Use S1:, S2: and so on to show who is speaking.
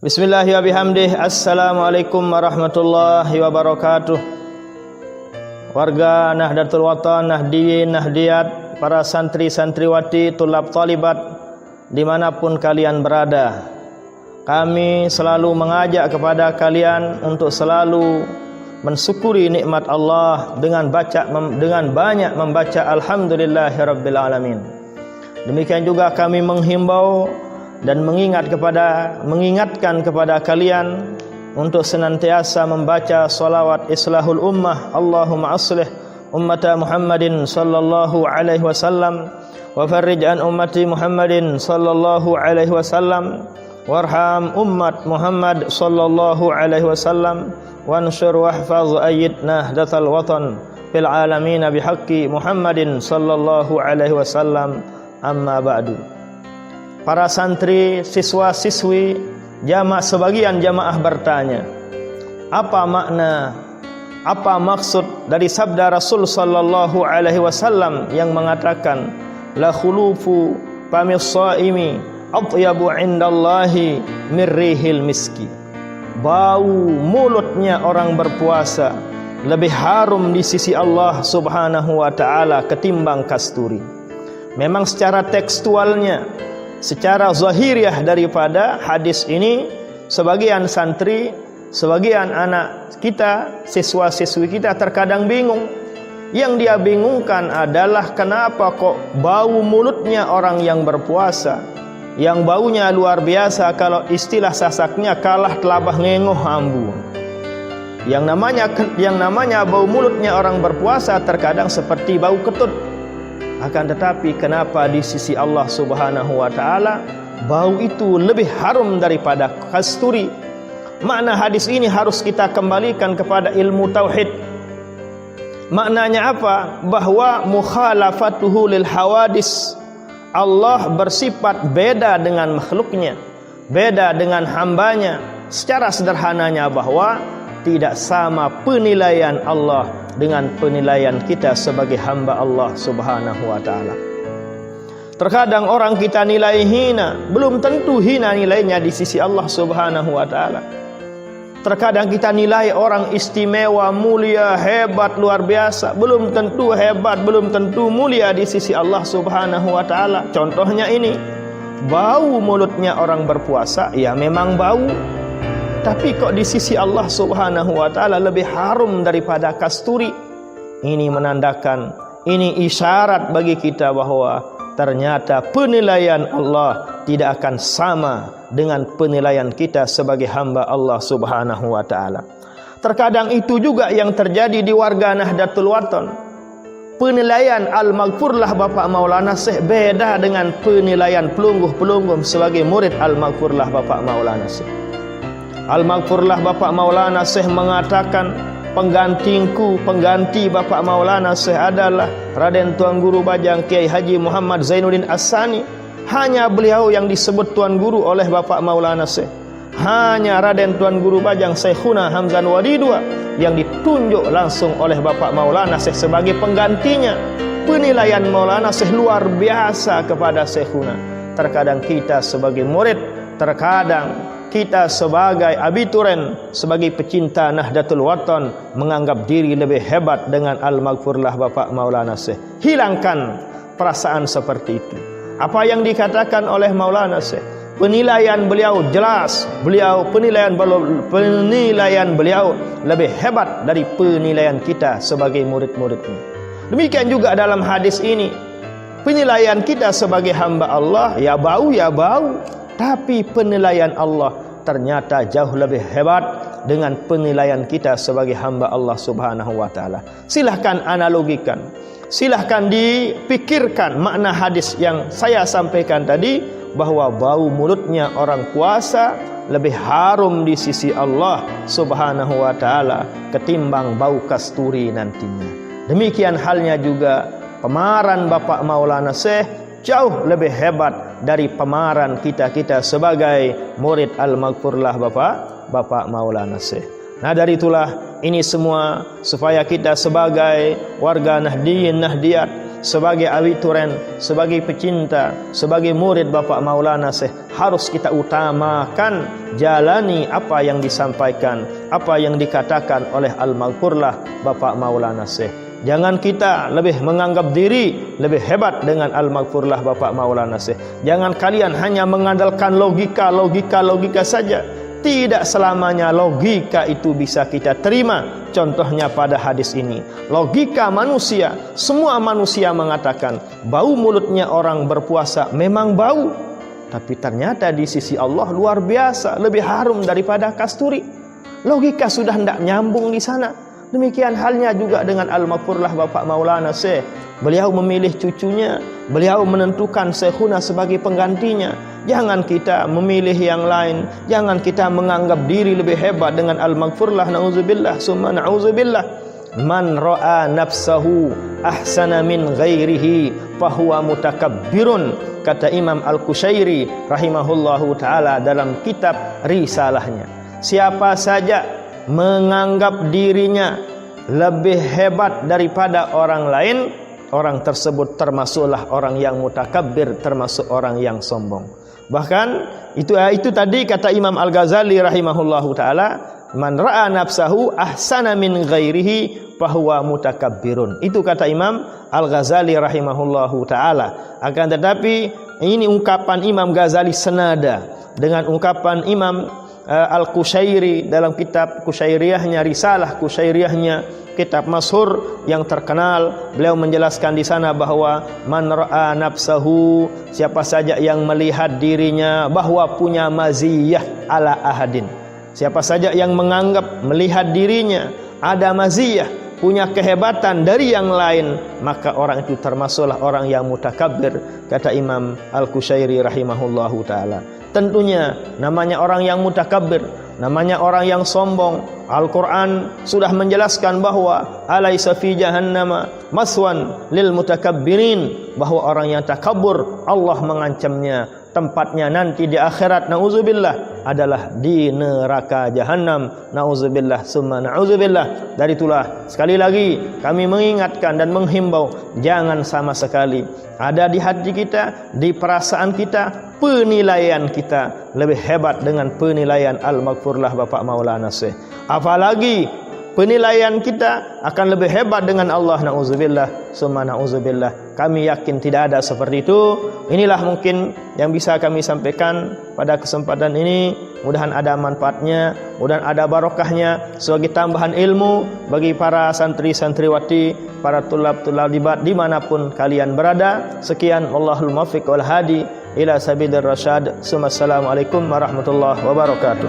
S1: Bismillahirrahmanirrahim. Assalamualaikum warahmatullahi wabarakatuh. Warga Nahdlatul Wathon, Nahdiyin, Nahdiyat, para santri-santriwati, tulab talibat, dimanapun kalian berada, kami selalu mengajak kepada kalian untuk selalu mensyukuri nikmat Allah dengan banyak membaca Alhamdulillahirabbil alamin. Demikian juga kami menghimbau dan mengingatkan kepada kalian untuk senantiasa membaca salawat islahul ummah. Allahumma aslih ummata Muhammadin sallallahu alaihi wasallam wa farrij an ummati Muhammadin sallallahu alaihi wasallam warham ummat Muhammad sallallahu alaihi wasallam wansur wahfaz ayyid Nahdlatul Wathon fil alamin bihaqqi Muhammadin sallallahu alaihi wasallam. Amma ba'du. Para santri, siswa-siswi, sebagian jamaah bertanya, apa makna, apa maksud dari sabda Rasul sallallahu alaihi wasallam yang mengatakan la khulufu famis shaimi atyabu indallahi min rihil miski. Bau mulutnya orang berpuasa lebih harum di sisi Allah Subhanahu wa taala ketimbang kasturi. Memang secara tekstualnya, secara zahiriah daripada hadis ini, sebagian santri, sebagian anak kita, siswa-siswi kita terkadang bingung. Yang dia bingungkan adalah kenapa kok bau mulutnya orang yang berpuasa, yang baunya luar biasa, kalau istilah sasaknya kalah telabah ngengoh ambu. Yang namanya bau mulutnya orang berpuasa terkadang seperti bau ketut. Akan tetapi kenapa di sisi Allah Subhanahu wa taala bau itu lebih harum daripada kasturi? Makna hadis ini harus kita kembalikan kepada ilmu tauhid. Maknanya apa? Bahwa mukhalafatuhu lil hawadis. Allah bersifat beda dengan makhluknya, beda dengan hambanya. Secara sederhananya bahwa tidak sama penilaian Allah dengan penilaian kita sebagai hamba Allah Subhanahu wa taala. Terkadang orang kita nilai hina, belum tentu hina nilainya di sisi Allah Subhanahu wa taala. Terkadang kita nilai orang istimewa, mulia, hebat, luar biasa, belum tentu hebat, belum tentu mulia di sisi Allah Subhanahu wa taala. Contohnya ini, bau mulutnya orang berpuasa, ya memang bau, tapi kok di sisi Allah Subhanahu wa taala lebih harum daripada kasturi. Ini menandakan, ini isyarat bagi kita bahwa ternyata penilaian Allah tidak akan sama dengan penilaian kita sebagai hamba Allah Subhanahu wa taala. Terkadang itu juga yang terjadi di warga Nahdlatul Wathon. Penilaian Al-Maghfurlah Bapak Maulana Syekh beda dengan penilaian pelungguh-pelungguh sebagai murid Al-Maghfurlah Bapak Maulana Syekh. Al-Maghfurlah Bapak Maulana Syekh mengatakan, pengganti Bapak Maulana Syekh adalah Raden Tuan Guru Bajang Kiai Haji Muhammad Zainuddin As-Sani. Hanya beliau yang disebut Tuan Guru oleh Bapak Maulana Syekh. Hanya Raden Tuan Guru Bajang Syekhuna Hamzan Wadi II yang ditunjuk langsung oleh Bapak Maulana Syekh sebagai penggantinya. Penilaian Maulana Syekh luar biasa kepada Syekhuna. Terkadang kita sebagai murid, terkadang kita sebagai abituren, sebagai pecinta Nahdlatul Wathon menganggap diri lebih hebat dengan Al-Maghfurlah Bapak Maulana Syekh. Hilangkan perasaan seperti itu. Apa yang dikatakan oleh Maulana Syekh, penilaian beliau jelas, penilaian beliau lebih hebat dari penilaian kita sebagai murid-muridnya. Demikian juga dalam hadis ini, penilaian kita sebagai hamba Allah, ya bau, tapi penilaian Allah ternyata jauh lebih hebat dengan penilaian kita sebagai hamba Allah Subhanahu wa taala. Silahkan analogikan, silahkan dipikirkan makna hadis yang saya sampaikan tadi, bahwa bau mulutnya orang puasa lebih harum di sisi Allah Subhanahu wa taala ketimbang bau kasturi nantinya. Demikian halnya juga pemaharan Bapak Maulana Syekh jauh lebih hebat dari pemaharan kita sebagai murid Al-Maghfurlah Bapak Maulana Syekh. Nah, dari itulah ini semua supaya kita sebagai warga Nahdiyin, Nahdiyat, sebagai abituren, sebagai pecinta, sebagai murid Bapak Maulana Syekh, harus kita utamakan jalani apa yang disampaikan, apa yang dikatakan oleh Al-Maghfurlah Bapak Maulana Syekh. Jangan kita lebih menganggap diri lebih hebat dengan Al-Maghfurlah Bapak Maulana Syekh. Jangan kalian hanya mengandalkan logika saja. Tidak selamanya logika itu bisa kita terima. Contohnya pada hadis ini, logika manusia, semua manusia mengatakan bau mulutnya orang berpuasa memang bau, tapi ternyata di sisi Allah luar biasa, lebih harum daripada kasturi. Logika sudah tidak nyambung di sana. Demikian halnya juga dengan Al-Maghfurlah Bapak Maulana Syekh. Beliau memilih cucunya, beliau menentukan Syekhuna sebagai penggantinya. Jangan kita memilih yang lain, jangan kita menganggap diri lebih hebat dengan Al-Maghfurlah. Na'udzubillah, summa na'udzubillah. Man ra'a nafsahu ahsana min ghairihi fahuwa mutakabbirun, kata Imam Al-Qushairi rahimahullahu ta'ala dalam kitab risalahnya. Siapa saja menganggap dirinya lebih hebat daripada orang lain, orang tersebut termasuklah orang yang mutakabbir, termasuk orang yang sombong. Bahkan itu tadi kata Imam Al-Ghazali rahimahullahu taala, man ra'a nafsahu ahsana min ghairihi fahuwa mutakabbirun. Itu kata Imam Al-Ghazali rahimahullahu taala. Akan tetapi ini ungkapan Imam Ghazali senada dengan ungkapan Imam Al-Qushairi dalam kitab Qushairiyahnya, risalah Qushairiyahnya, kitab masyhur yang terkenal. Beliau menjelaskan di sana bahwa man ra'a nafsahu, siapa saja yang melihat dirinya bahwa punya maziyah ala ahadin, siapa saja yang menganggap melihat dirinya ada maziyah, punya kehebatan dari yang lain, maka orang itu termasuklah orang yang mutakabbir, kata Imam Al-Qushairi rahimahullahu taala. Tentunya namanya orang yang mutakabbir, namanya orang yang sombong. Al-Quran sudah menjelaskan bahwa alaysa fi jahannama maswan lil mutakabbirin, bahwa orang yang takabur Allah mengancamnya, tempatnya nanti di akhirat, na'udzubillah, adalah di neraka jahanam. Na'udzubillah summa na'udzubillah. Dari itulah sekali lagi kami mengingatkan dan menghimbau, jangan sama sekali ada di hati kita, di perasaan kita, penilaian kita lebih hebat dengan penilaian Al-Maghfurlah Bapak Maulana Syekh. Apalagi penilaian kita akan lebih hebat dengan Allah. Na'udzubillah summa na'udzubillah. Kami yakin tidak ada seperti itu. Inilah mungkin yang bisa kami sampaikan pada kesempatan ini. Mudahan ada manfaatnya, mudahan ada barokahnya sebagai tambahan ilmu bagi para santri-santriwati, para tulab-tulabibat dimanapun kalian berada. Sekian, wallahul muwaffiq wal hadi ila sabilir rasyad. Assalamualaikum warahmatullahi wabarakatuh.